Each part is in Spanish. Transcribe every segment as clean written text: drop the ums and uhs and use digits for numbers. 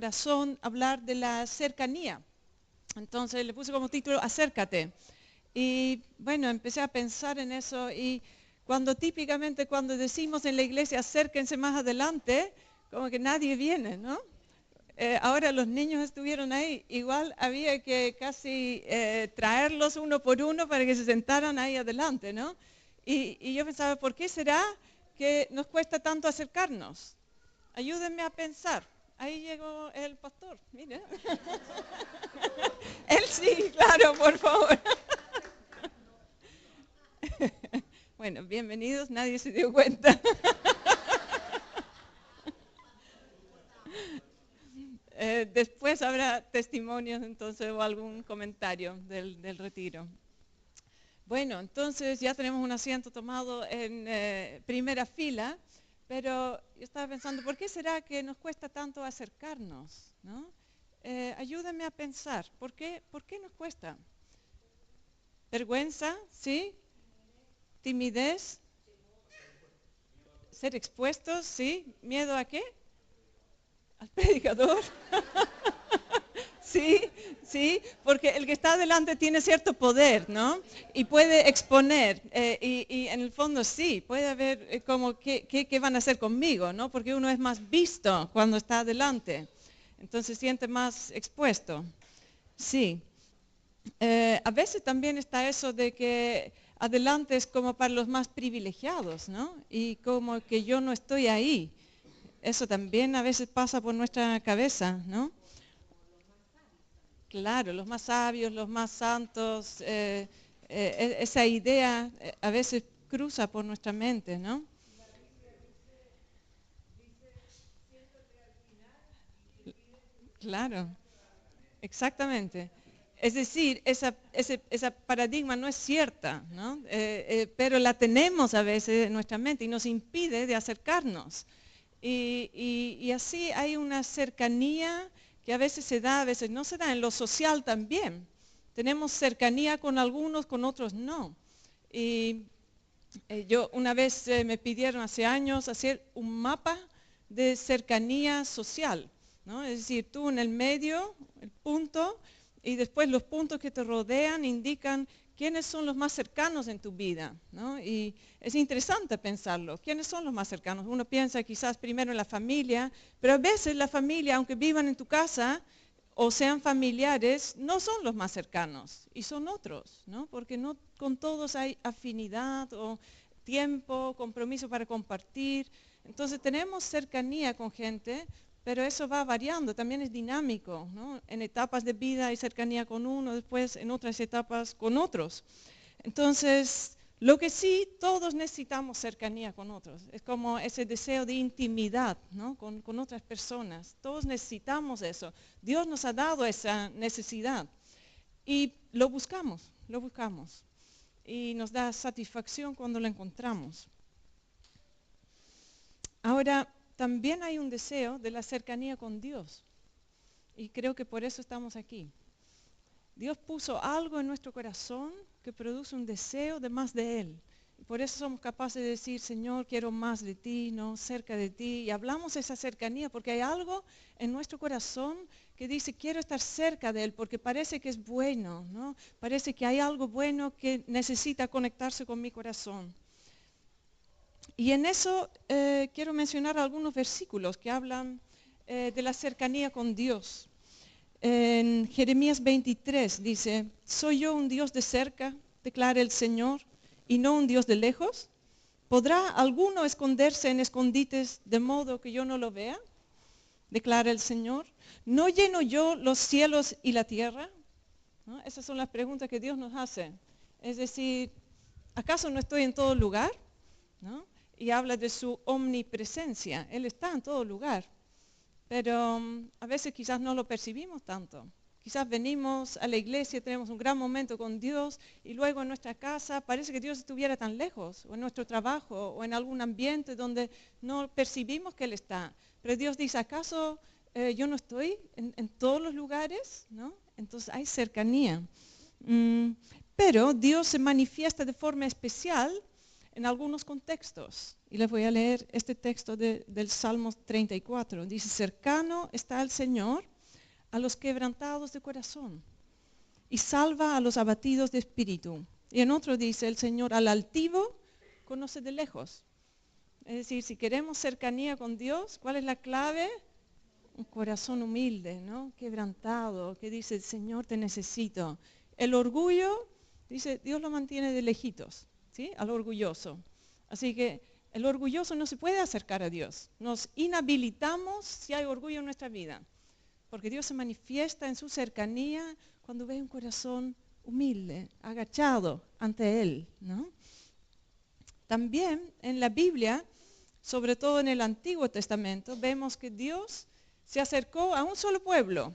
corazón hablar de la cercanía. Entonces le puse como título Acércate. Y bueno, empecé a pensar en eso y típicamente cuando decimos en la iglesia acérquense más adelante, como que nadie viene, ¿no? Ahora los niños estuvieron ahí, igual había que casi traerlos uno por uno para que se sentaran ahí adelante, ¿no? Y yo pensaba, ¿por qué será que nos cuesta tanto acercarnos? Ayúdenme a pensar. Ahí llegó el pastor, mire. Él sí, claro, por favor. Bueno, bienvenidos, nadie se dio cuenta. Después habrá testimonios entonces o algún comentario del retiro. Bueno, entonces ya tenemos un asiento tomado en primera fila, pero yo estaba pensando, ¿por qué será que nos cuesta tanto acercarnos? ¿No? Ayúdame a pensar, ¿por qué nos cuesta? ¿Vergüenza? ¿Sí? ¿Timidez? ¿Ser expuestos? ¿Sí? ¿Miedo a qué? ¿Al predicador? Sí, sí, porque el que está adelante tiene cierto poder, ¿no? Y puede exponer, y en el fondo sí, puede haber como qué van a hacer conmigo, ¿no? Porque uno es más visto cuando está adelante, entonces se siente más expuesto. Sí. A veces también está eso de que adelante es como para los más privilegiados, ¿no? Y como que yo no estoy ahí. Eso también a veces pasa por nuestra cabeza, ¿no? Claro, los más sabios, los más santos, esa idea a veces cruza por nuestra mente, ¿no? Claro, exactamente. Es decir, esa paradigma no es cierta, ¿no? Pero la tenemos a veces en nuestra mente y nos impide de acercarnos. Y así hay una cercanía que a veces se da, a veces no se da. En lo social también. Tenemos cercanía con algunos, con otros no. Y yo una vez me pidieron hace años hacer un mapa de cercanía social, ¿no? Es decir, tú en el medio, el punto, y después los puntos que te rodean indican quiénes son los más cercanos en tu vida, ¿no? Y es interesante pensarlo. ¿Quiénes son los más cercanos? Uno piensa quizás primero en la familia, pero a veces la familia, aunque vivan en tu casa o sean familiares, no son los más cercanos y son otros, ¿no? Porque no con todos hay afinidad o tiempo, compromiso para compartir. Entonces tenemos cercanía con gente, pero eso va variando, también es dinámico, ¿no? En etapas de vida hay cercanía con uno, después en otras etapas con otros. Entonces, lo que sí, todos necesitamos cercanía con otros. Es como ese deseo de intimidad, ¿no? con otras personas. Todos necesitamos eso. Dios nos ha dado esa necesidad. Y lo buscamos, lo buscamos. Y nos da satisfacción cuando lo encontramos. Ahora, también hay un deseo de la cercanía con Dios. Y creo que por eso estamos aquí. Dios puso algo en nuestro corazón que produce un deseo de más de Él. Y por eso somos capaces de decir, Señor, quiero más de ti, ¿no? Cerca de ti. Y hablamos de esa cercanía porque hay algo en nuestro corazón que dice, quiero estar cerca de Él porque parece que es bueno, ¿no? Parece que hay algo bueno que necesita conectarse con mi corazón. Y en eso quiero mencionar algunos versículos que hablan de la cercanía con Dios. En Jeremías 23 dice, ¿soy yo un Dios de cerca, declara el Señor, y no un Dios de lejos? ¿Podrá alguno esconderse en escondites de modo que yo no lo vea? Declara el Señor. ¿No lleno yo los cielos y la tierra? ¿No? Esas son las preguntas que Dios nos hace. Es decir, ¿acaso no estoy en todo lugar? ¿No? Y habla de su omnipresencia. Él está en todo lugar. Pero a veces quizás no lo percibimos tanto. Quizás venimos a la iglesia, tenemos un gran momento con Dios y luego en nuestra casa parece que Dios estuviera tan lejos, o en nuestro trabajo, o en algún ambiente donde no percibimos que Él está. Pero Dios dice, ¿acaso yo no estoy en todos los lugares? ¿No? Entonces hay cercanía. Pero Dios se manifiesta de forma especial en algunos contextos. Y les voy a leer este texto del Salmo 34. Dice, cercano está el Señor a los quebrantados de corazón y salva a los abatidos de espíritu. Y en otro dice, el Señor al altivo conoce de lejos. Es decir, si queremos cercanía con Dios, ¿cuál es la clave? Un corazón humilde, ¿no? Quebrantado, que dice, Señor, te necesito. El orgullo, dice, Dios lo mantiene de lejitos, ¿sí? Al orgulloso. Así que el orgulloso no se puede acercar a Dios. Nos inhabilitamos si hay orgullo en nuestra vida. Porque Dios se manifiesta en su cercanía cuando ve un corazón humilde, agachado ante Él, ¿no? También en la Biblia, sobre todo en el Antiguo Testamento, vemos que Dios se acercó a un solo pueblo.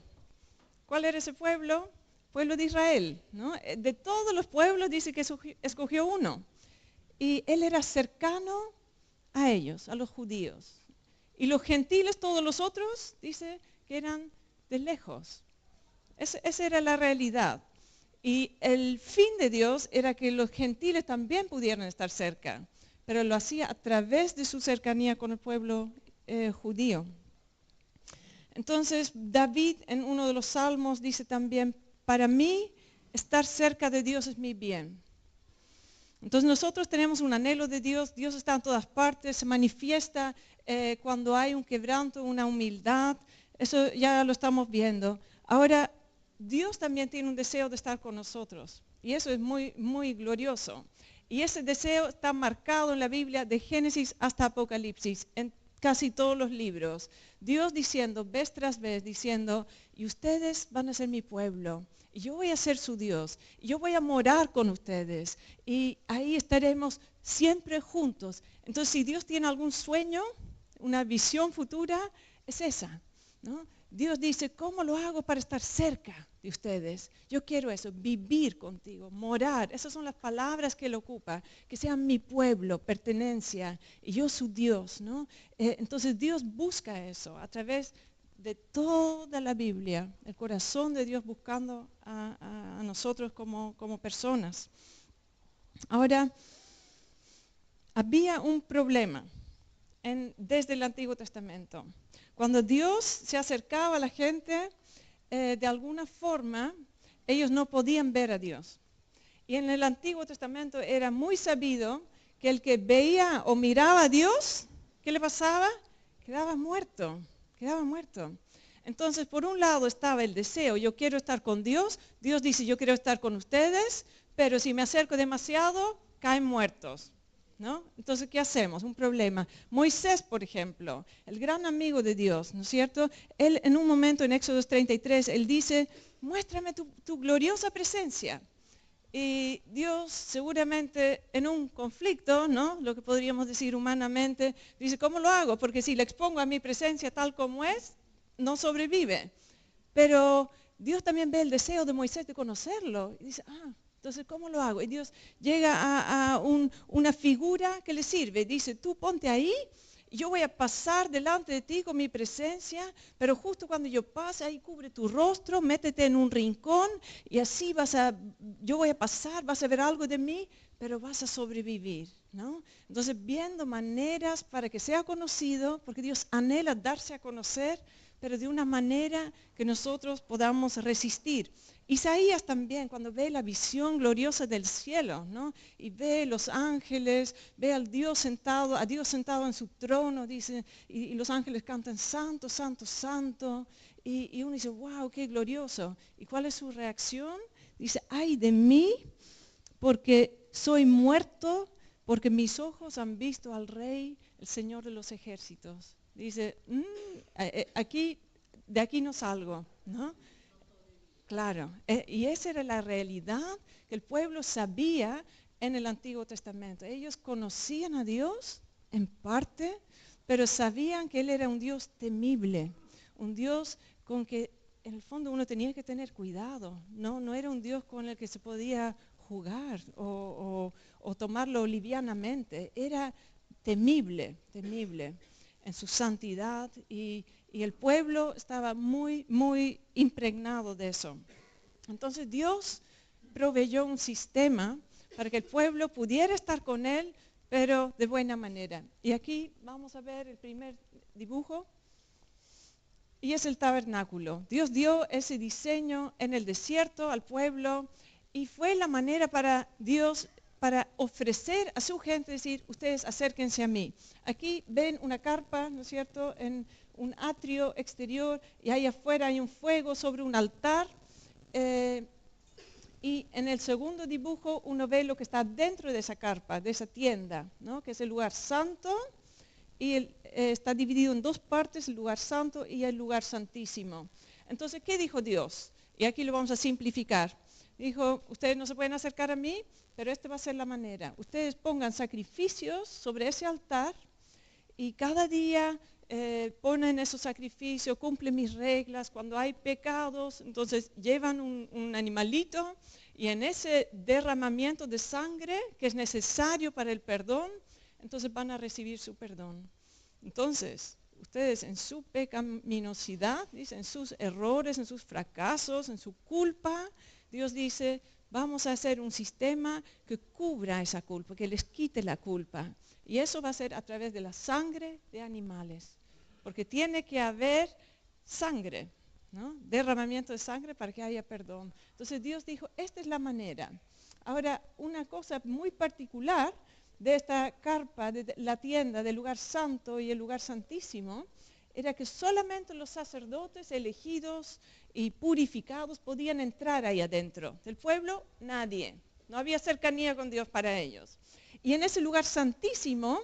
¿Cuál era ese pueblo? Pueblo de Israel, ¿no? De todos los pueblos dice que escogió uno. Y Él era cercano a ellos, a los judíos. Y los gentiles, todos los otros, dice que eran de lejos. Esa era la realidad. Y el fin de Dios era que los gentiles también pudieran estar cerca, pero lo hacía a través de su cercanía con el pueblo judío. Entonces David en uno de los salmos dice también, para mí estar cerca de Dios es mi bien. Entonces nosotros tenemos un anhelo de Dios, Dios está en todas partes, se manifiesta cuando hay un quebranto, una humildad, eso ya lo estamos viendo. Ahora, Dios también tiene un deseo de estar con nosotros y eso es muy, muy glorioso. Y ese deseo está marcado en la Biblia de Génesis hasta Apocalipsis, en casi todos los libros. Dios diciendo, vez tras vez, diciendo, y ustedes van a ser mi pueblo, y yo voy a ser su Dios, y yo voy a morar con ustedes, y ahí estaremos siempre juntos. Entonces, si Dios tiene algún sueño, una visión futura, es esa, ¿no? Dios dice, ¿cómo lo hago para estar cerca de ustedes? Yo quiero eso, vivir contigo, morar. Esas son las palabras que Él ocupa, que sean mi pueblo, pertenencia, y yo su Dios, ¿no? Entonces Dios busca eso a través de toda la Biblia, el corazón de Dios buscando a nosotros como personas. Ahora, había un problema desde el Antiguo Testamento. Cuando Dios se acercaba a la gente, de alguna forma, ellos no podían ver a Dios. Y en el Antiguo Testamento era muy sabido que el que veía o miraba a Dios, ¿qué le pasaba? Quedaba muerto, quedaba muerto. Entonces, por un lado estaba el deseo, yo quiero estar con Dios, Dios dice, yo quiero estar con ustedes, pero si me acerco demasiado, caen muertos. ¿No? Entonces, ¿qué hacemos? Un problema. Moisés, por ejemplo, el gran amigo de Dios, ¿no es cierto? Él en un momento en Éxodo 33, él dice, muéstrame tu gloriosa presencia. Y Dios seguramente en un conflicto, ¿no? Lo que podríamos decir humanamente, dice, ¿cómo lo hago? Porque si le expongo a mi presencia tal como es, no sobrevive. Pero Dios también ve el deseo de Moisés de conocerlo. Y dice, entonces, ¿cómo lo hago? Y Dios llega a una figura que le sirve. Dice, tú ponte ahí, yo voy a pasar delante de ti con mi presencia, pero justo cuando yo pase, ahí cubre tu rostro, métete en un rincón y así yo voy a pasar, vas a ver algo de mí, pero vas a sobrevivir, ¿no? Entonces, viendo maneras para que sea conocido, porque Dios anhela darse a conocer, pero de una manera que nosotros podamos resistir. Isaías también, cuando ve la visión gloriosa del cielo, ¿no? Y ve los ángeles, ve a Dios sentado en su trono, dice, y los ángeles cantan, santo, santo, santo, y uno dice, wow, qué glorioso. ¿Y cuál es su reacción? Dice, ay de mí, porque soy muerto, porque mis ojos han visto al Rey, el Señor de los ejércitos. Dice, de aquí no salgo, ¿no? Claro, y esa era la realidad que el pueblo sabía en el Antiguo Testamento. Ellos conocían a Dios en parte, pero sabían que Él era un Dios temible, un Dios con que en el fondo uno tenía que tener cuidado, no era un Dios con el que se podía jugar o tomarlo livianamente, era temible en su santidad y el pueblo estaba muy, muy impregnado de eso. Entonces Dios proveyó un sistema para que el pueblo pudiera estar con Él, pero de buena manera. Y aquí vamos a ver el primer dibujo. Y es el tabernáculo. Dios dio ese diseño en el desierto al pueblo y fue la manera para Dios para ofrecer a su gente, decir, ustedes acérquense a mí. Aquí ven una carpa, ¿no es cierto?, en un atrio exterior y ahí afuera hay un fuego sobre un altar. Y en el segundo dibujo uno ve lo que está dentro de esa carpa, de esa tienda, ¿no?, que es el lugar santo. Y está dividido en dos partes, el lugar santo y el lugar santísimo. Entonces, ¿qué dijo Dios? Y aquí lo vamos a simplificar. Dijo, ustedes no se pueden acercar a mí, pero esta va a ser la manera. Ustedes pongan sacrificios sobre ese altar y cada día ponen esos sacrificios, cumplen mis reglas. Cuando hay pecados, entonces llevan un animalito y en ese derramamiento de sangre que es necesario para el perdón, entonces van a recibir su perdón. Entonces, ustedes en su pecaminosidad, en sus errores, en sus fracasos, en su culpa, Dios dice, vamos a hacer un sistema que cubra esa culpa, que les quite la culpa. Y eso va a ser a través de la sangre de animales, porque tiene que haber sangre, ¿no?, derramamiento de sangre para que haya perdón. Entonces Dios dijo, esta es la manera. Ahora, una cosa muy particular de esta carpa, de la tienda del lugar santo y el lugar santísimo, era que solamente los sacerdotes elegidos y purificados podían entrar ahí adentro. Del pueblo, nadie. No había cercanía con Dios para ellos. Y en ese lugar santísimo,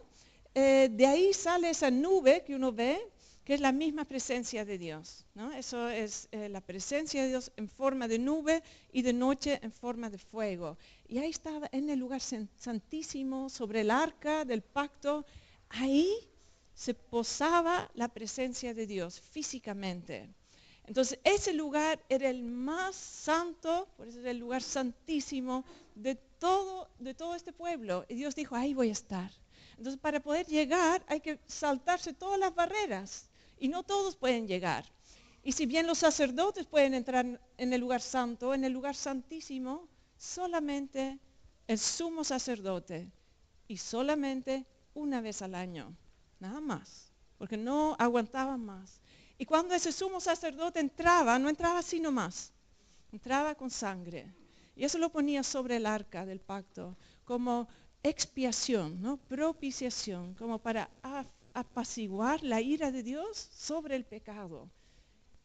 de ahí sale esa nube que uno ve, que es la misma presencia de Dios, ¿no? Eso es la presencia de Dios en forma de nube y de noche en forma de fuego. Y ahí estaba en el lugar santísimo, sobre el arca del pacto, ahí se posaba la presencia de Dios físicamente. Entonces ese lugar era el más santo, por eso era el lugar santísimo de todo este pueblo. Y Dios dijo, ahí voy a estar. Entonces para poder llegar hay que saltarse todas las barreras y no todos pueden llegar. Y si bien los sacerdotes pueden entrar en el lugar santo, en el lugar santísimo, solamente el sumo sacerdote y solamente una vez al año, nada más, porque no aguantaban más. Y cuando ese sumo sacerdote entraba, no entraba así nomás, entraba con sangre. Y eso lo ponía sobre el arca del pacto como expiación, ¿no?, propiciación, como para apaciguar la ira de Dios sobre el pecado.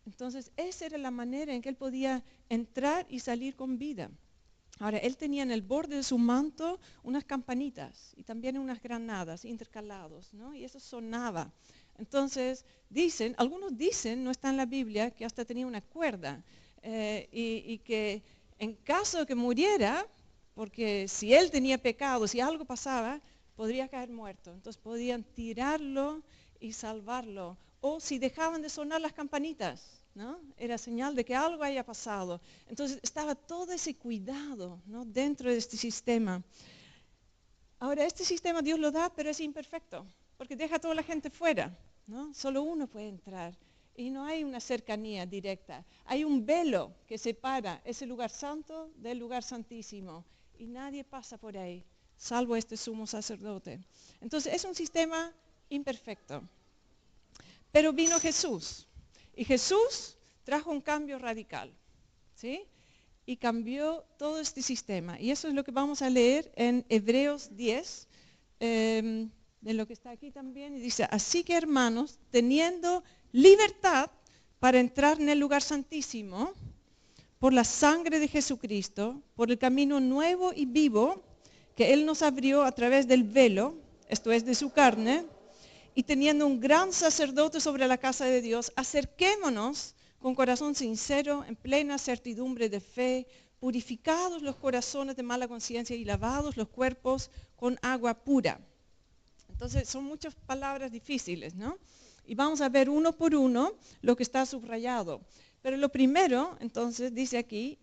Entonces esa era la manera en que él podía entrar y salir con vida. Ahora, él tenía en el borde de su manto unas campanitas y también unas granadas intercalados, ¿no?, y eso sonaba. Entonces algunos dicen, no está en la Biblia, que hasta tenía una cuerda y que en caso de que muriera, porque si él tenía pecado, si algo pasaba, podría caer muerto. Entonces podían tirarlo y salvarlo. O si dejaban de sonar las campanitas, ¿no?, era señal de que algo haya pasado. Entonces estaba todo ese cuidado, ¿no?, dentro de este sistema. Ahora, este sistema Dios lo da, pero es imperfecto, porque deja a toda la gente fuera, ¿no? Solo uno puede entrar. Y no hay una cercanía directa. Hay un velo que separa ese lugar santo del lugar santísimo. Y nadie pasa por ahí, salvo este sumo sacerdote. Entonces es un sistema imperfecto. Pero vino Jesús. Y Jesús trajo un cambio radical, ¿sí? Y cambió todo este sistema. Y eso es lo que vamos a leer en Hebreos 10, de lo que está aquí también. Y dice, así que hermanos, teniendo libertad para entrar en el lugar santísimo, por la sangre de Jesucristo, por el camino nuevo y vivo que Él nos abrió a través del velo, esto es de su carne, y teniendo un gran sacerdote sobre la casa de Dios, acerquémonos con corazón sincero, en plena certidumbre de fe, purificados los corazones de mala conciencia y lavados los cuerpos con agua pura. Entonces son muchas palabras difíciles, ¿no? Y vamos a ver uno por uno lo que está subrayado. Pero lo primero, entonces, dice aquí,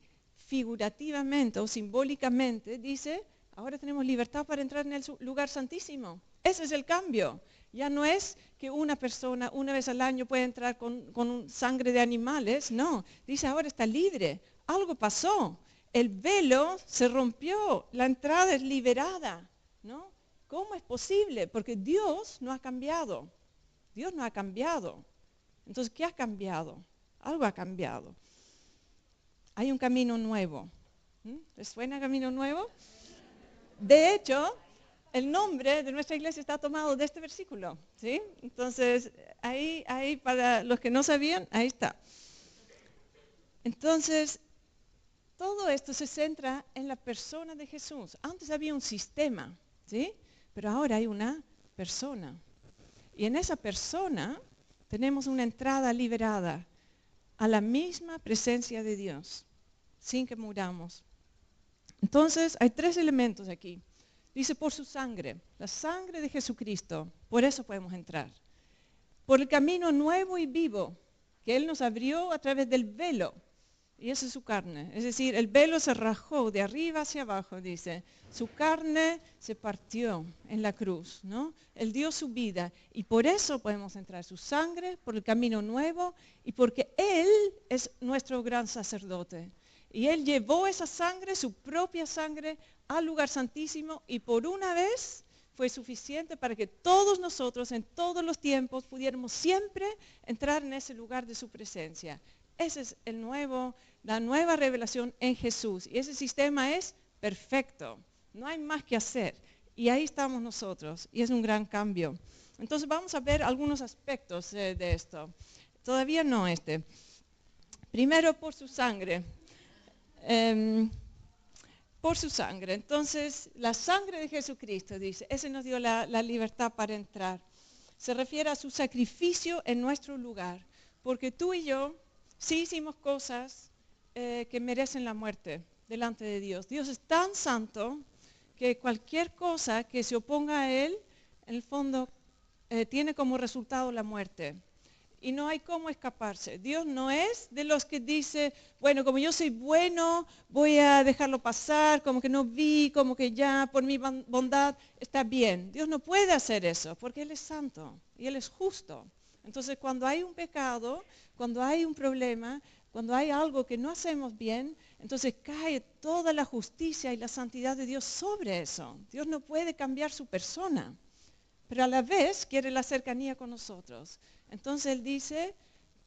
figurativamente o simbólicamente, dice, ahora tenemos libertad para entrar en el lugar santísimo. Ese es el cambio. Ya no es que una persona una vez al año puede entrar con sangre de animales, no. Dice, ahora está libre. Algo pasó. El velo se rompió, la entrada es liberada, ¿no? ¿cómo es posible? Porque Dios no ha cambiado. Dios no ha cambiado. Entonces, ¿qué ha cambiado? Algo ha cambiado. Hay un camino nuevo. ¿Les suena camino nuevo? De hecho, el nombre de nuestra iglesia está tomado de este versículo, ¿sí? Entonces, ahí para los que no sabían, ahí está. Entonces, todo esto se centra en la persona de Jesús. Antes había un sistema, ¿sí? Pero ahora hay una persona. Y en esa persona tenemos una entrada liberada a la misma presencia de Dios, sin que muramos. Entonces, hay 3 elementos aquí. Dice, por su sangre, la sangre de Jesucristo, por eso podemos entrar. Por el camino nuevo y vivo que Él nos abrió a través del velo, y esa es su carne. Es decir, el velo se rajó de arriba hacia abajo, dice. Su carne se partió en la cruz, ¿no? Él dio su vida, y por eso podemos entrar. Su sangre, por el camino nuevo, y porque Él es nuestro gran sacerdote. Y Él llevó esa sangre, su propia sangre, al lugar santísimo, y por una vez fue suficiente para que todos nosotros, en todos los tiempos, pudiéramos siempre entrar en ese lugar de su presencia. Ese es la nueva revelación en Jesús. Y ese sistema es perfecto. No hay más que hacer. Y ahí estamos nosotros. Y es un gran cambio. Entonces vamos a ver algunos aspectos de esto. Todavía no este. Primero, por su sangre. Por su sangre. Entonces, la sangre de Jesucristo, dice, ese nos dio la libertad para entrar. Se refiere a su sacrificio en nuestro lugar. Porque tú y yo sí hicimos cosas que merecen la muerte delante de Dios. Dios es tan santo que cualquier cosa que se oponga a Él, en el fondo, tiene como resultado la muerte. Y no hay cómo escaparse. Dios no es de los que dice, bueno, como yo soy bueno, voy a dejarlo pasar, como que no vi, como que ya por mi bondad está bien. Dios no puede hacer eso, porque Él es santo y Él es justo. Entonces, cuando hay un pecado, cuando hay un problema, cuando hay algo que no hacemos bien, entonces cae toda la justicia y la santidad de Dios sobre eso. Dios no puede cambiar su persona, pero a la vez quiere la cercanía con nosotros. Entonces Él dice,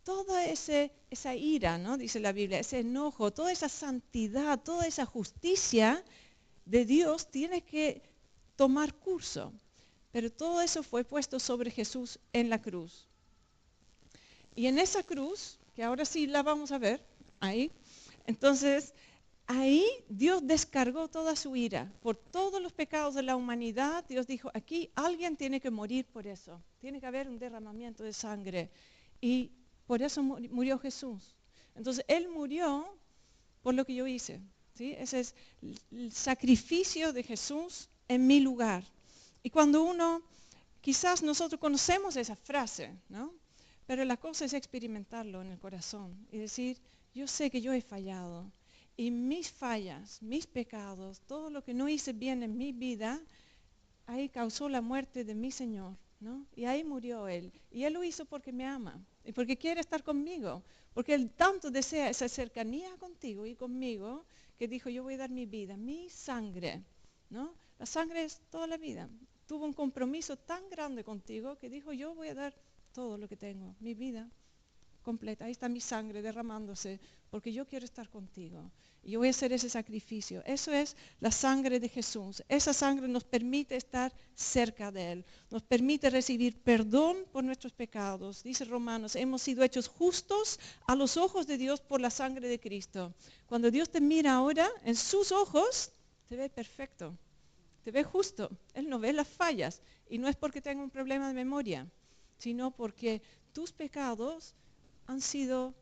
toda esa ira, ¿no? Dice la Biblia, ese enojo, toda esa santidad, toda esa justicia de Dios tiene que tomar curso. Pero todo eso fue puesto sobre Jesús en la cruz. Y en esa cruz, que ahora sí la vamos a ver, ahí, entonces, ahí Dios descargó toda su ira por todos los pecados de la humanidad. Dios dijo, aquí alguien tiene que morir por eso. Tiene que haber un derramamiento de sangre. Y por eso murió Jesús. Entonces, Él murió por lo que yo hice, ¿sí? Ese es el sacrificio de Jesús en mi lugar. Y cuando quizás nosotros conocemos esa frase, ¿no? Pero la cosa es experimentarlo en el corazón y decir, yo sé que yo he fallado. Y mis fallas, mis pecados, todo lo que no hice bien en mi vida, ahí causó la muerte de mi Señor, ¿no? Y ahí murió Él. Y Él lo hizo porque me ama y porque quiere estar conmigo. Porque Él tanto desea esa cercanía contigo y conmigo, que dijo, yo voy a dar mi vida, mi sangre, ¿no? La sangre es toda la vida. Tuvo un compromiso tan grande contigo que dijo, yo voy a dar todo lo que tengo, mi vida completa. Ahí está mi sangre derramándose, porque yo quiero estar contigo. Y yo voy a hacer ese sacrificio. Eso es la sangre de Jesús. Esa sangre nos permite estar cerca de Él. Nos permite recibir perdón por nuestros pecados. Dice Romanos, hemos sido hechos justos a los ojos de Dios por la sangre de Cristo. Cuando Dios te mira ahora, en sus ojos, te ve perfecto. Te ve justo. Él no ve las fallas. Y no es porque tenga un problema de memoria, sino porque tus pecados han sido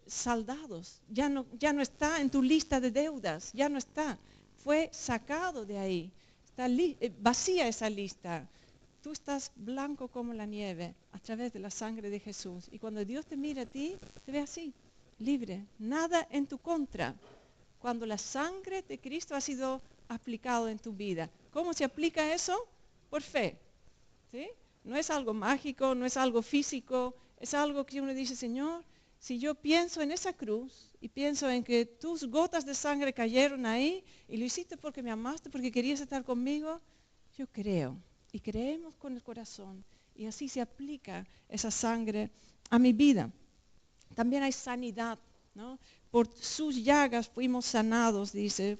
saldados. Ya no está en tu lista de deudas, ya no está. Fue sacado de ahí. Está vacía esa lista. Tú estás blanco como la nieve a través de la sangre de Jesús. Y cuando Dios te mira a ti, te ve así, libre. Nada en tu contra. Cuando la sangre de Cristo ha sido aplicado en tu vida. ¿Cómo se aplica eso? Por fe. ¿Sí? No es algo mágico, no es algo físico, es algo que uno dice, Señor, si yo pienso en esa cruz y pienso en que tus gotas de sangre cayeron ahí y lo hiciste porque me amaste, porque querías estar conmigo, yo creo. Y creemos con el corazón. Y así se aplica esa sangre a mi vida. También hay sanidad, ¿no? Por sus llagas fuimos sanados, dice.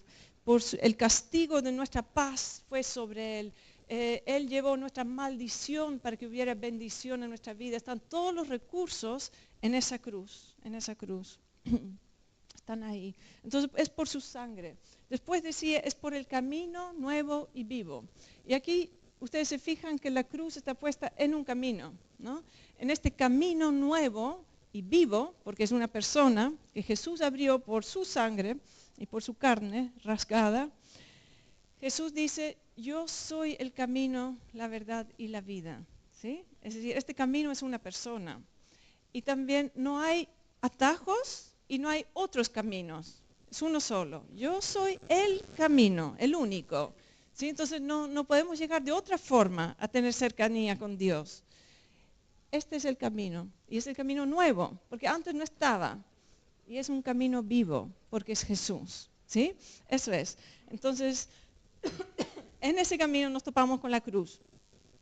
El castigo de nuestra paz fue sobre él. Él llevó nuestra maldición para que hubiera bendición en nuestra vida. Están todos los recursos en esa cruz, en esa cruz. Están ahí. Entonces es por su sangre. Después decía, es por el camino nuevo y vivo. Y aquí ustedes se fijan que la cruz está puesta en un camino, ¿no? En este camino nuevo y vivo, porque es una persona que Jesús abrió por su sangre y por su carne rasgada. Jesús dice, yo soy el camino, la verdad y la vida, ¿sí? Es decir, este camino es una persona. Y también no hay atajos y no hay otros caminos. Es uno solo. Yo soy el camino, el único, ¿sí? Entonces no podemos llegar de otra forma a tener cercanía con Dios. Este es el camino, y es el camino nuevo, porque antes no estaba, y es un camino vivo, porque es Jesús, ¿sí? Eso es. Entonces, en ese camino nos topamos con la cruz,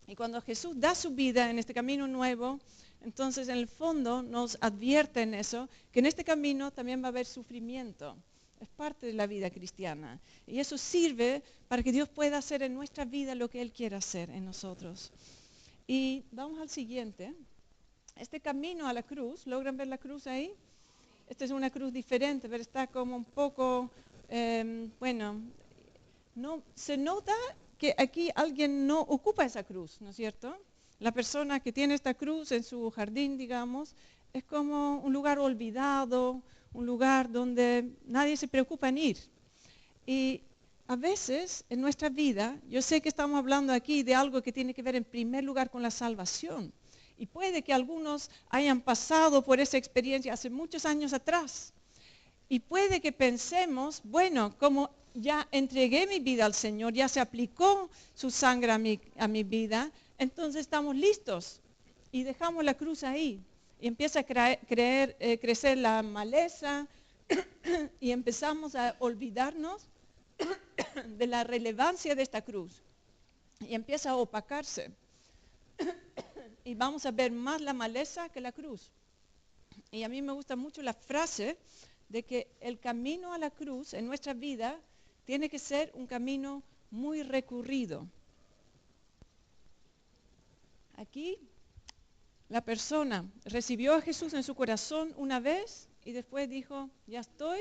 y cuando Jesús da su vida en este camino nuevo, entonces en el fondo nos advierte en eso, que en este camino también va a haber sufrimiento, es parte de la vida cristiana, y eso sirve para que Dios pueda hacer en nuestra vida lo que Él quiere hacer en nosotros. Y vamos al siguiente. Este camino a la cruz, ¿logran ver la cruz ahí? Esta es una cruz diferente, pero está como un poco, no, se nota que aquí alguien no ocupa esa cruz, ¿no es cierto? La persona que tiene esta cruz en su jardín, digamos, es como un lugar olvidado, un lugar donde nadie se preocupa en ir. Y a veces en nuestra vida, yo sé que estamos hablando aquí de algo que tiene que ver en primer lugar con la salvación. Y puede que algunos hayan pasado por esa experiencia hace muchos años atrás. Y puede que pensemos, bueno, como ya entregué mi vida al Señor, ya se aplicó su sangre a mi vida, entonces estamos listos. Y dejamos la cruz ahí. Y empieza a crecer la maleza y empezamos a olvidarnos de la relevancia de esta cruz y empieza a opacarse y vamos a ver más la maleza que la cruz. Y a mí me gusta mucho la frase de que el camino a la cruz en nuestra vida tiene que ser un camino muy recurrido. Aquí la persona recibió a Jesús en su corazón una vez y después dijo, ya estoy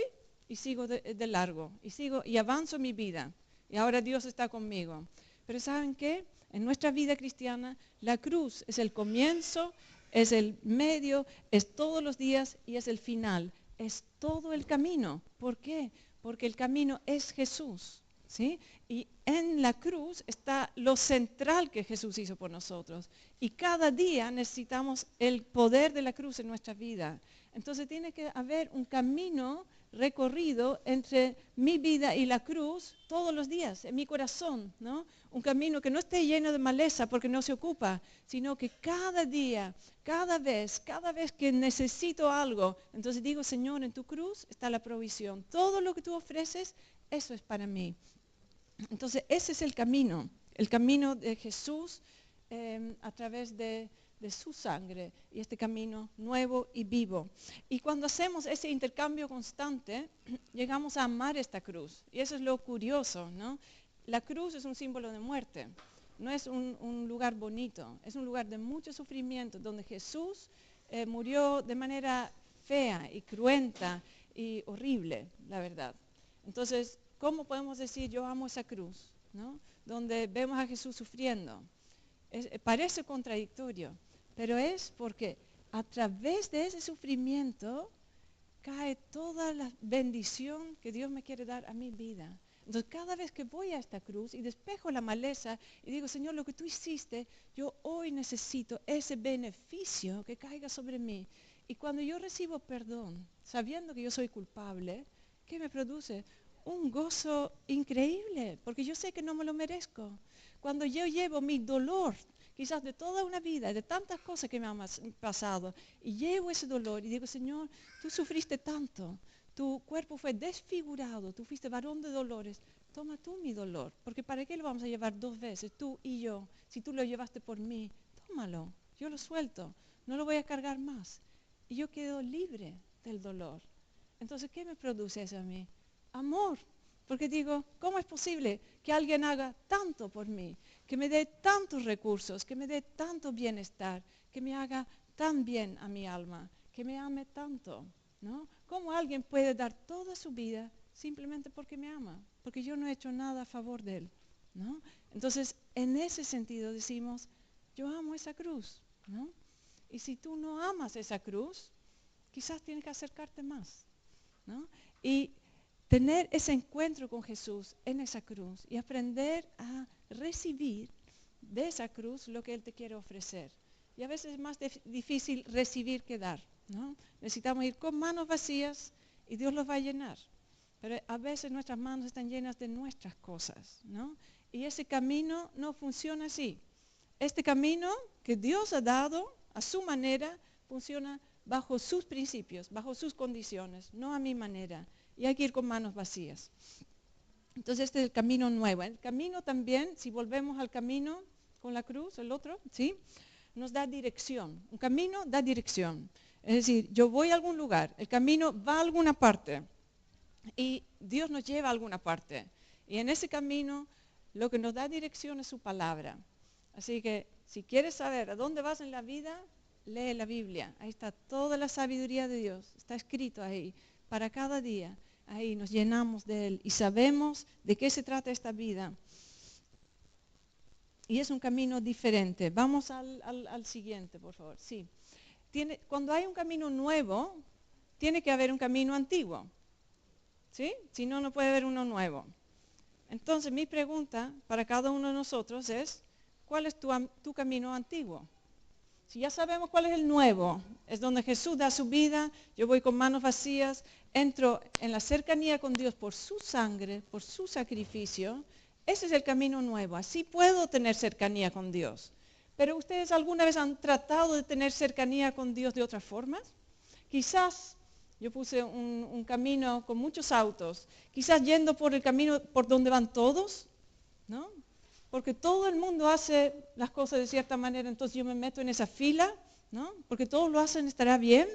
y sigo de largo y sigo y avanzo mi vida y ahora Dios está conmigo. Pero ¿saben qué? En nuestra vida cristiana la cruz es el comienzo, es el medio, es todos los días y es el final, es todo el camino. ¿Por qué? Porque el camino es Jesús, ¿sí? Y en la cruz está lo central que Jesús hizo por nosotros. Y cada día necesitamos el poder de la cruz en nuestra vida. Entonces tiene que haber un camino recorrido entre mi vida y la cruz todos los días, en mi corazón, ¿no? Un camino que no esté lleno de maleza porque no se ocupa, sino que cada día, cada vez que necesito algo, entonces digo, Señor, en tu cruz está la provisión. Todo lo que tú ofreces, eso es para mí. Entonces ese es el camino de Jesús a través de su sangre y este camino nuevo y vivo. Y cuando hacemos ese intercambio constante, llegamos a amar esta cruz. Y eso es lo curioso, ¿no? La cruz es un símbolo de muerte, no es un lugar bonito, es un lugar de mucho sufrimiento, donde Jesús murió de manera fea y cruenta y horrible, la verdad. Entonces, ¿cómo podemos decir yo amo esa cruz, ¿no? Donde vemos a Jesús sufriendo? Parece contradictorio, pero es porque a través de ese sufrimiento cae toda la bendición que Dios me quiere dar a mi vida. Entonces cada vez que voy a esta cruz y despejo la maleza y digo, Señor, lo que tú hiciste, yo hoy necesito ese beneficio que caiga sobre mí. Y cuando yo recibo perdón, sabiendo que yo soy culpable, ¿qué me produce? Un gozo increíble, porque yo sé que no me lo merezco. Cuando yo llevo mi dolor, quizás de toda una vida, de tantas cosas que me han pasado, y llevo ese dolor y digo, Señor, tú sufriste tanto, tu cuerpo fue desfigurado, tú fuiste varón de dolores, toma tú mi dolor, porque ¿para qué lo vamos a llevar 2 veces, tú y yo? Si tú lo llevaste por mí, tómalo, yo lo suelto, no lo voy a cargar más. Y yo quedo libre del dolor. Entonces, ¿qué me produce eso a mí? Amor, porque digo, ¿cómo es posible que alguien haga tanto por mí? Que me dé tantos recursos, que me dé tanto bienestar, que me haga tan bien a mi alma, que me ame tanto, ¿no? ¿Cómo alguien puede dar toda su vida simplemente porque me ama? Porque yo no he hecho nada a favor de él, ¿no? Entonces, en ese sentido decimos, yo amo esa cruz, ¿no? Y si tú no amas esa cruz, quizás tienes que acercarte más, ¿no? Y tener ese encuentro con Jesús en esa cruz y aprender a recibir de esa cruz lo que Él te quiere ofrecer. Y a veces es más difícil recibir que dar, ¿no? Necesitamos ir con manos vacías y Dios los va a llenar. Pero a veces nuestras manos están llenas de nuestras cosas, ¿no? Y ese camino no funciona así. Este camino que Dios ha dado a su manera funciona bajo sus principios, bajo sus condiciones, no a mi manera. Y hay que ir con manos vacías. Entonces este es el camino nuevo. El camino también, si volvemos al camino con la cruz, el otro, ¿sí? Nos da dirección. Un camino da dirección. Es decir, yo voy a algún lugar, el camino va a alguna parte y Dios nos lleva a alguna parte. Y en ese camino lo que nos da dirección es su palabra. Así que si quieres saber a dónde vas en la vida, lee la Biblia. Ahí está toda la sabiduría de Dios. Está escrito ahí para cada día. Ahí nos llenamos de Él y sabemos de qué se trata esta vida. Y es un camino diferente. Vamos al siguiente, por favor. Sí. Cuando hay un camino nuevo, tiene que haber un camino antiguo. ¿Sí? Si no, no puede haber uno nuevo. Entonces, mi pregunta para cada uno de nosotros es, ¿cuál es tu camino antiguo? Si ya sabemos cuál es el nuevo, es donde Jesús da su vida, yo voy con manos vacías, entro en la cercanía con Dios por su sangre, por su sacrificio, ese es el camino nuevo, así puedo tener cercanía con Dios. Pero ¿ustedes alguna vez han tratado de tener cercanía con Dios de otras formas? Quizás yo puse un camino con muchos autos, quizás yendo por el camino por donde van todos, ¿no? Porque todo el mundo hace las cosas de cierta manera, entonces yo me meto en esa fila, ¿no? Porque todos lo hacen, estará bien.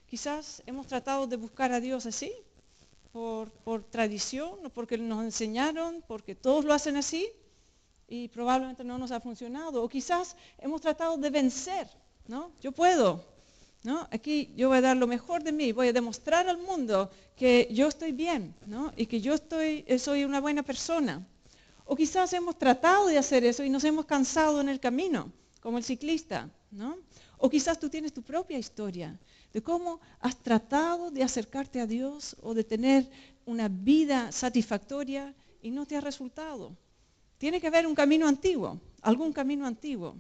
Quizás hemos tratado de buscar a Dios así, por tradición, o porque nos enseñaron, porque todos lo hacen así, y probablemente no nos ha funcionado. O quizás hemos tratado de vencer, ¿no? Yo puedo, ¿no? Aquí yo voy a dar lo mejor de mí, voy a demostrar al mundo que yo estoy bien, ¿no? Y que yo soy una buena persona. O quizás hemos tratado de hacer eso y nos hemos cansado en el camino, como el ciclista, ¿no? O quizás tú tienes tu propia historia de cómo has tratado de acercarte a Dios o de tener una vida satisfactoria y no te ha resultado. Tiene que haber un camino antiguo, algún camino antiguo.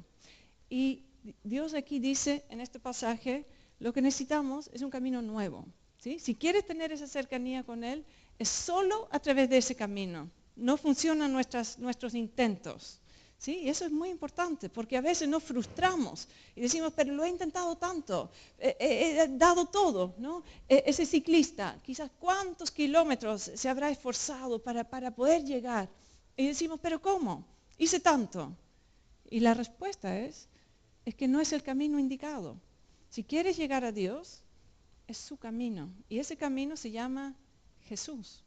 Y Dios aquí dice en este pasaje, lo que necesitamos es un camino nuevo, ¿sí? Si quieres tener esa cercanía con Él, es solo a través de ese camino. No funcionan nuestros intentos, ¿sí? Y eso es muy importante, porque a veces nos frustramos y decimos, pero lo he intentado tanto, he dado todo, ¿no? Ese ciclista, quizás cuántos kilómetros se habrá esforzado para poder llegar. Y decimos, pero ¿cómo? Hice tanto. Y la respuesta es que no es el camino indicado. Si quieres llegar a Dios, es su camino. Y ese camino se llama Jesús.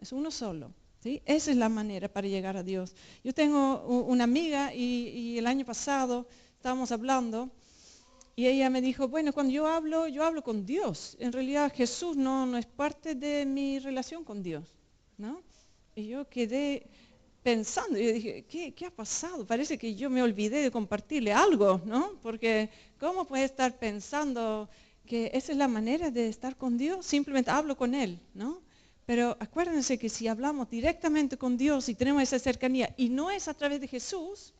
Es uno solo. ¿Sí? Esa es la manera para llegar a Dios. Yo tengo una amiga y el año pasado estábamos hablando y ella me dijo, bueno, cuando yo hablo con Dios. En realidad Jesús no es parte de mi relación con Dios, ¿no? Y yo quedé pensando, yo dije, ¿qué ha pasado? Parece que yo me olvidé de compartirle algo, ¿no? Porque ¿cómo puede estar pensando que esa es la manera de estar con Dios? Simplemente hablo con Él, ¿no? Pero acuérdense que si hablamos directamente con Dios y tenemos esa cercanía y no es a través de Jesús,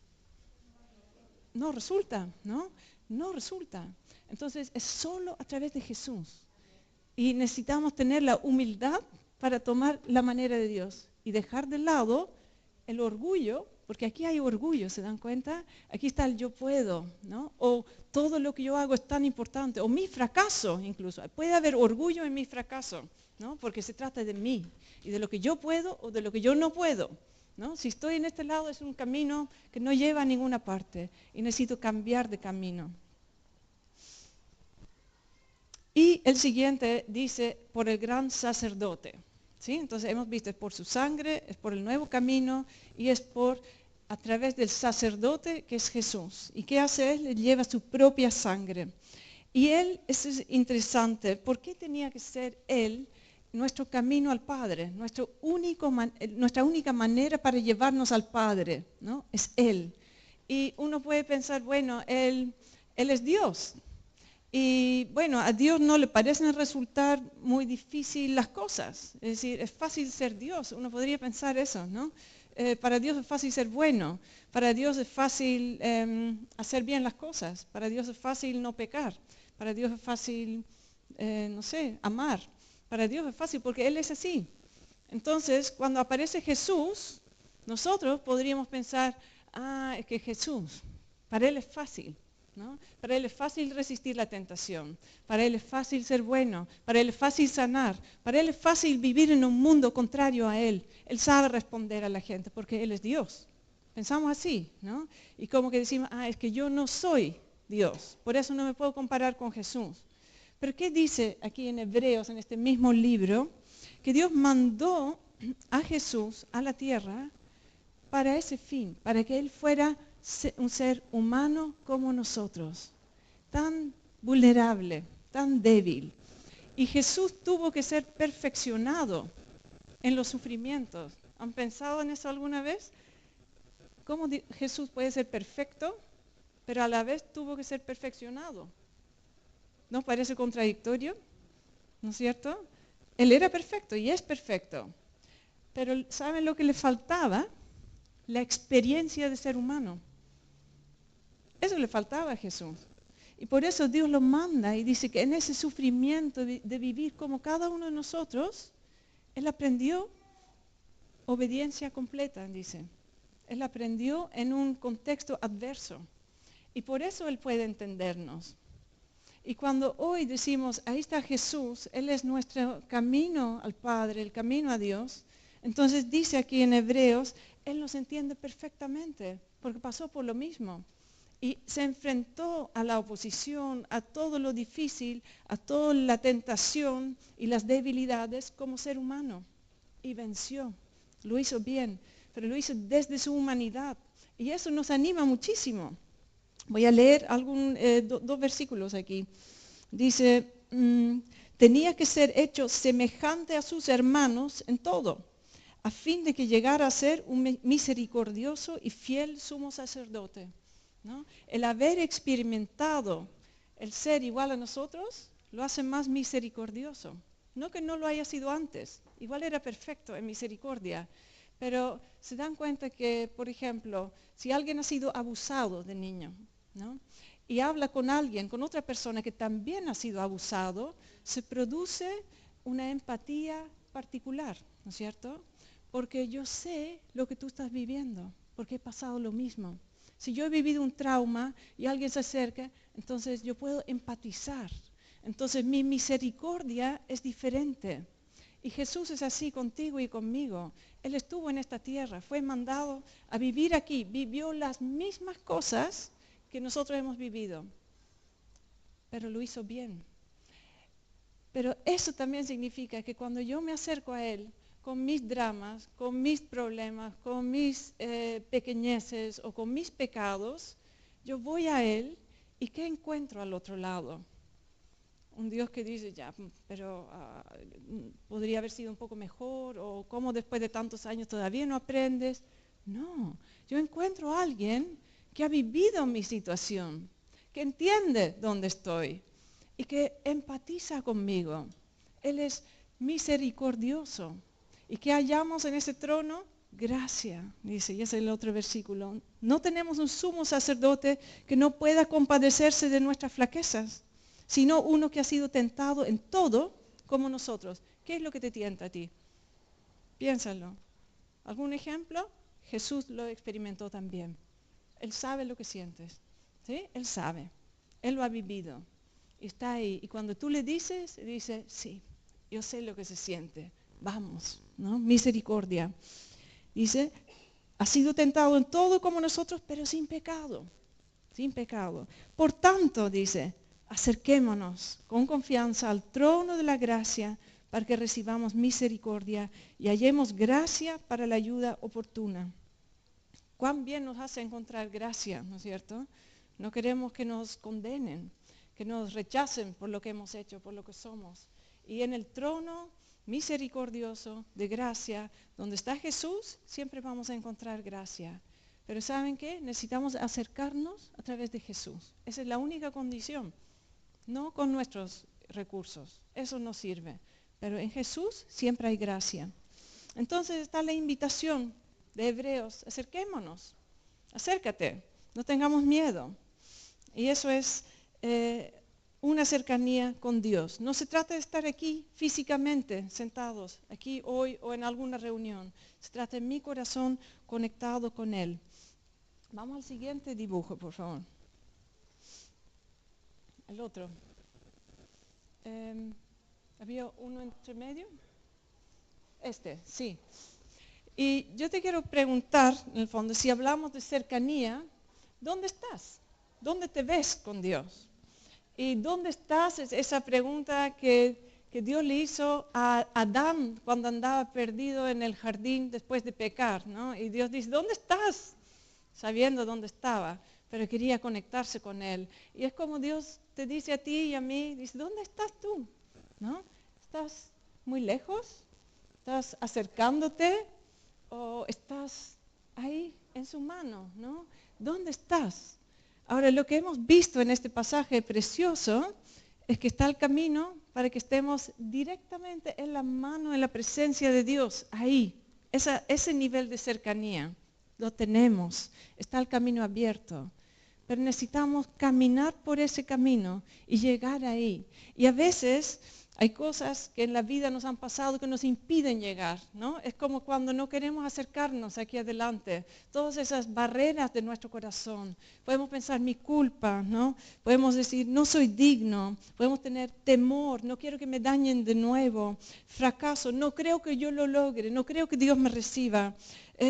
no resulta, ¿no? No resulta. Entonces es solo a través de Jesús. Y necesitamos tener la humildad para tomar la manera de Dios y dejar de lado el orgullo porque aquí hay orgullo, ¿se dan cuenta? Aquí está el yo puedo, ¿no? O todo lo que yo hago es tan importante, o mi fracaso incluso. Puede haber orgullo en mi fracaso, ¿no? Porque se trata de mí y de lo que yo puedo o de lo que yo no puedo, ¿no? Si estoy en este lado es un camino que no lleva a ninguna parte y necesito cambiar de camino. Y el siguiente dice, por el gran sacerdote. ¿Sí? Entonces hemos visto, es por su sangre, es por el nuevo camino y es a través del sacerdote que es Jesús. ¿Y qué hace él? Él lleva su propia sangre. Y él, eso es interesante, ¿por qué tenía que ser él nuestro camino al Padre? Nuestra única manera para llevarnos al Padre, ¿no? Es él. Y uno puede pensar, bueno, él es Dios. Y bueno, a Dios no le parecen resultar muy difícil las cosas. Es decir, es fácil ser Dios. Uno podría pensar eso, ¿no? Para Dios es fácil ser bueno. Para Dios es fácil hacer bien las cosas. Para Dios es fácil no pecar. Para Dios es fácil, no sé, amar. Para Dios es fácil porque Él es así. Entonces, cuando aparece Jesús, nosotros podríamos pensar, es que Jesús, para Él es fácil. ¿no? Para Él es fácil resistir la tentación, para Él es fácil ser bueno, para Él es fácil sanar, para Él es fácil vivir en un mundo contrario a Él. Él sabe responder a la gente porque Él es Dios. Pensamos así, ¿no? Y como que decimos, es que yo no soy Dios, por eso no me puedo comparar con Jesús. Pero ¿qué dice aquí en Hebreos, en este mismo libro? Que Dios mandó a Jesús a la tierra para ese fin, para que Él fuera un ser humano como nosotros, tan vulnerable, tan débil. Y Jesús tuvo que ser perfeccionado en los sufrimientos. ¿Han pensado en eso alguna vez? ¿Cómo Jesús puede ser perfecto, pero a la vez tuvo que ser perfeccionado? ¿No parece contradictorio? ¿No es cierto? Él era perfecto y es perfecto. Pero ¿saben lo que le faltaba? La experiencia de ser humano. Eso le faltaba a Jesús. Y por eso Dios lo manda y dice que en ese sufrimiento de vivir como cada uno de nosotros, Él aprendió obediencia completa, dice. Él aprendió en un contexto adverso. Y por eso Él puede entendernos. Y cuando hoy decimos, ahí está Jesús, Él es nuestro camino al Padre, el camino a Dios, entonces dice aquí en Hebreos, Él nos entiende perfectamente, porque pasó por lo mismo. Y se enfrentó a la oposición, a todo lo difícil, a toda la tentación y las debilidades como ser humano. Y venció. Lo hizo bien, pero lo hizo desde su humanidad. Y eso nos anima muchísimo. Voy a leer dos versículos aquí. Dice, tenía que ser hecho semejante a sus hermanos en todo, a fin de que llegara a ser un misericordioso y fiel sumo sacerdote. ¿No? El haber experimentado el ser igual a nosotros lo hace más misericordioso. No que no lo haya sido antes, igual era perfecto en misericordia, pero se dan cuenta que, por ejemplo, si alguien ha sido abusado de niño, ¿no? Y habla con alguien, con otra persona que también ha sido abusado, se produce una empatía particular, ¿no es cierto? Porque yo sé lo que tú estás viviendo, porque he pasado lo mismo. Si yo he vivido un trauma y alguien se acerca, entonces yo puedo empatizar. Entonces mi misericordia es diferente. Y Jesús es así contigo y conmigo. Él estuvo en esta tierra, fue mandado a vivir aquí, vivió las mismas cosas que nosotros hemos vivido, pero lo hizo bien. Pero eso también significa que cuando yo me acerco a Él, con mis dramas, con mis problemas, con mis pequeñeces o con mis pecados, yo voy a Él y ¿qué encuentro al otro lado? Un Dios que dice, ya, pero podría haber sido un poco mejor, o cómo después de tantos años todavía no aprendes. No, yo encuentro a alguien que ha vivido mi situación, que entiende dónde estoy y que empatiza conmigo. Él es misericordioso. ¿Y qué hallamos en ese trono? Gracia, dice, y ese es el otro versículo. No tenemos un sumo sacerdote que no pueda compadecerse de nuestras flaquezas, sino uno que ha sido tentado en todo como nosotros. ¿Qué es lo que te tienta a ti? Piénsalo. ¿Algún ejemplo? Jesús lo experimentó también. Él sabe lo que sientes, ¿sí? Él sabe, Él lo ha vivido y está ahí. Y cuando tú le dices, dice, sí, yo sé lo que se siente, vamos, ¿no? Misericordia. Dice, ha sido tentado en todo como nosotros, pero sin pecado, sin pecado. Por tanto, dice, acerquémonos con confianza al trono de la gracia para que recibamos misericordia y hallemos gracia para la ayuda oportuna. Cuán bien nos hace encontrar gracia, ¿no es cierto? No queremos que nos condenen, que nos rechacen por lo que hemos hecho, por lo que somos. Y en el trono misericordioso de gracia, donde está Jesús, siempre vamos a encontrar gracia. Pero ¿saben qué? Necesitamos acercarnos a través de Jesús. Esa es la única condición, no con nuestros recursos. Eso no sirve. Pero en Jesús siempre hay gracia. Entonces está la invitación de Hebreos, acerquémonos, acércate, no tengamos miedo. Y eso es una cercanía con Dios. No se trata de estar aquí físicamente sentados, aquí hoy o en alguna reunión. Se trata de mi corazón conectado con Él. Vamos al siguiente dibujo, por favor. El otro. ¿Había uno entre medio? Este, sí. Y yo te quiero preguntar, en el fondo, si hablamos de cercanía, ¿dónde estás? ¿Dónde te ves con Dios? ¿Y dónde estás? Es esa pregunta que Dios le hizo a Adán cuando andaba perdido en el jardín después de pecar, ¿no? Y Dios dice, ¿dónde estás? Sabiendo dónde estaba, pero quería conectarse con Él. Y es como Dios te dice a ti y a mí, dice, ¿dónde estás tú? ¿No? ¿Estás muy lejos? ¿Estás acercándote? ¿O estás ahí en su mano, ¿no? ¿Dónde estás? Ahora, lo que hemos visto en este pasaje precioso es que está el camino para que estemos directamente en la mano, en la presencia de Dios, ahí. Ese nivel de cercanía lo tenemos, está el camino abierto. Pero necesitamos caminar por ese camino y llegar ahí. Y a veces hay cosas que en la vida nos han pasado que nos impiden llegar, ¿no? Es como cuando no queremos acercarnos aquí adelante. Todas esas barreras de nuestro corazón. Podemos pensar mi culpa, ¿no? Podemos decir no soy digno. Podemos tener temor, no quiero que me dañen de nuevo. Fracaso, no creo que yo lo logre, no creo que Dios me reciba.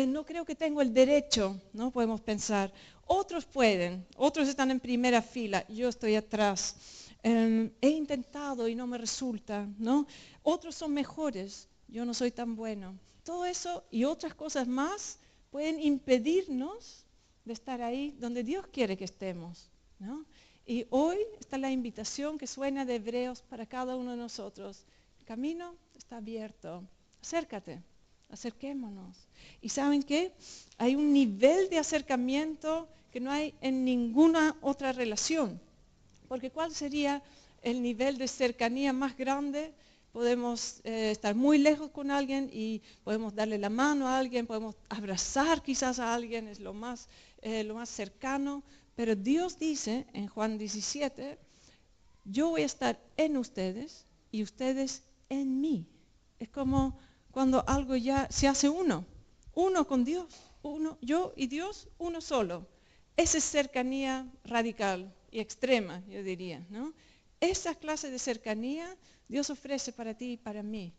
No creo que tengo el derecho, ¿no? Podemos pensar. Otros pueden, otros están en primera fila, yo estoy atrás. He intentado y no me resulta, ¿no? Otros son mejores, yo no soy tan bueno. Todo eso y otras cosas más pueden impedirnos de estar ahí donde Dios quiere que estemos, ¿no? Y hoy está la invitación que suena de Hebreos para cada uno de nosotros. El camino está abierto, acércate, acerquémonos. ¿Y saben qué? Hay un nivel de acercamiento que no hay en ninguna otra relación. Porque ¿cuál sería el nivel de cercanía más grande? Podemos estar muy lejos con alguien y podemos darle la mano a alguien, podemos abrazar quizás a alguien, es lo más cercano. Pero Dios dice en Juan 17, yo voy a estar en ustedes y ustedes en mí. Es como cuando algo ya se hace uno con Dios, yo y Dios, uno solo. Esa es cercanía radical y extrema, yo diría, ¿no? Esa clase de cercanía Dios ofrece para ti y para mí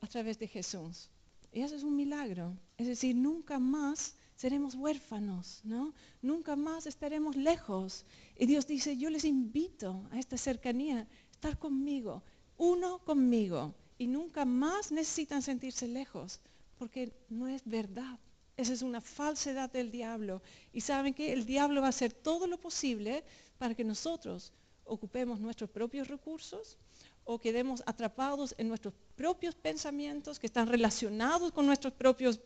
a través de Jesús. Y eso es un milagro. Es decir, nunca más seremos huérfanos, ¿no? Nunca más estaremos lejos. Y Dios dice, yo les invito a esta cercanía, estar conmigo, uno conmigo. Y nunca más necesitan sentirse lejos, porque no es verdad. Esa es una falsedad del diablo. Y saben que el diablo va a hacer todo lo posible para que nosotros ocupemos nuestros propios recursos o quedemos atrapados en nuestros propios pensamientos que están relacionados con nuestros propios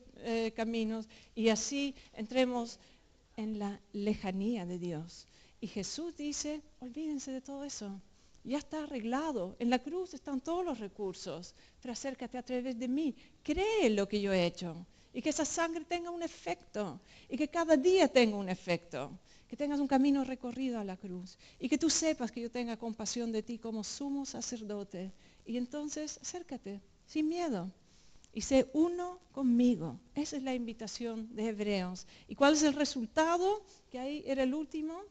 caminos y así entremos en la lejanía de Dios. Y Jesús dice, olvídense de todo eso. Ya está arreglado. En la cruz están todos los recursos. Pero acércate a través de mí. Cree lo que yo he hecho. Y que esa sangre tenga un efecto. Y que cada día tenga un efecto. Que tengas un camino recorrido a la cruz. Y que tú sepas que yo tenga compasión de ti como sumo sacerdote. Y entonces acércate, sin miedo. y sé uno conmigo. Esa es la invitación de Hebreos. ¿Y cuál es el resultado? Que ahí era el último.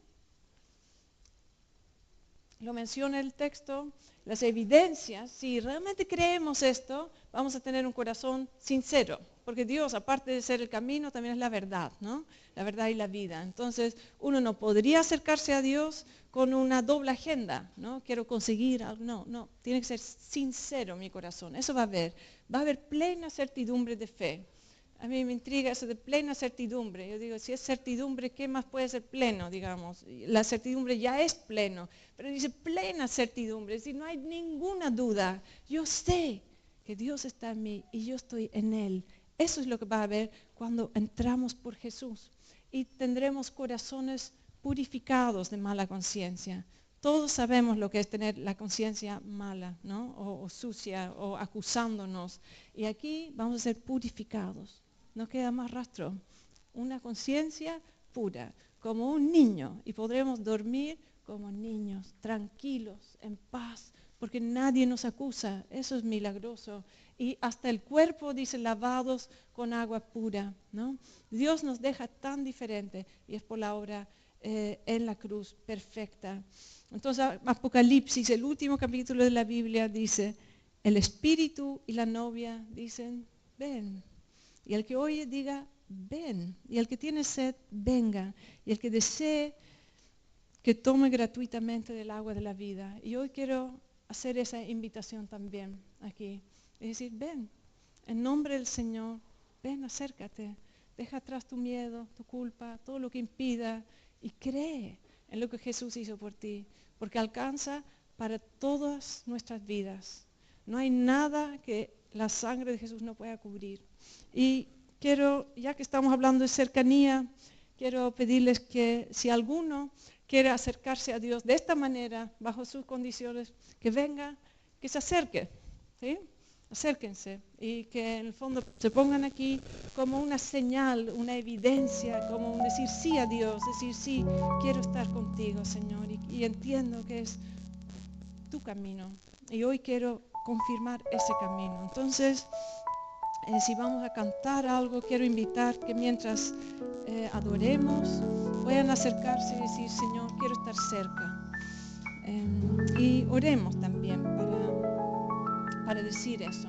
Lo menciona el texto, las evidencias. Si realmente creemos esto, vamos a tener un corazón sincero, porque Dios, aparte de ser el camino, también es la verdad, ¿no? La verdad y la vida. Entonces, uno no podría acercarse a Dios con una doble agenda, ¿no? Quiero conseguir algo. No, no, tiene que ser sincero mi corazón. Eso va a haber plena certidumbre de fe. A mí me intriga eso de plena certidumbre. Yo digo, si es certidumbre, ¿qué más puede ser pleno, digamos? La certidumbre ya es pleno, pero dice plena certidumbre, es decir, no hay ninguna duda. Yo sé que Dios está en mí y yo estoy en Él. Eso es lo que va a haber cuando entramos por Jesús. Y tendremos corazones purificados de mala conciencia. Todos sabemos lo que es tener la conciencia mala, ¿no? O sucia, o acusándonos. Y aquí vamos a ser purificados. No queda más rastro. Una conciencia pura, como un niño, y podremos dormir como niños, tranquilos, en paz, porque nadie nos acusa. Eso es milagroso. Y hasta el cuerpo, dice, lavados con agua pura, ¿no? Dios nos deja tan diferente, y es por la obra en la cruz perfecta. Entonces, Apocalipsis, el último capítulo de la Biblia, dice, el espíritu y la novia dicen, ven. Y el que oye diga, ven. Y el que tiene sed, venga. Y el que desee, que tome gratuitamente del agua de la vida. Y hoy quiero hacer esa invitación también aquí. Es decir, ven, en nombre del Señor, ven, acércate. Deja atrás tu miedo, tu culpa, todo lo que impida y cree en lo que Jesús hizo por ti. Porque alcanza para todas nuestras vidas. No hay nada que la sangre de Jesús no pueda cubrir. Y quiero, ya que estamos hablando de cercanía, quiero pedirles que si alguno quiere acercarse a Dios de esta manera, bajo sus condiciones, que venga, que se acerque, ¿sí? Acérquense y que en el fondo se pongan aquí como una señal, una evidencia, como un decir sí a Dios, decir sí, quiero estar contigo, Señor, y entiendo que es tu camino y hoy quiero confirmar ese camino. Entonces, si vamos a cantar algo, quiero invitar que mientras adoremos, puedan acercarse y decir, Señor, quiero estar cerca. Y oremos también para decir eso.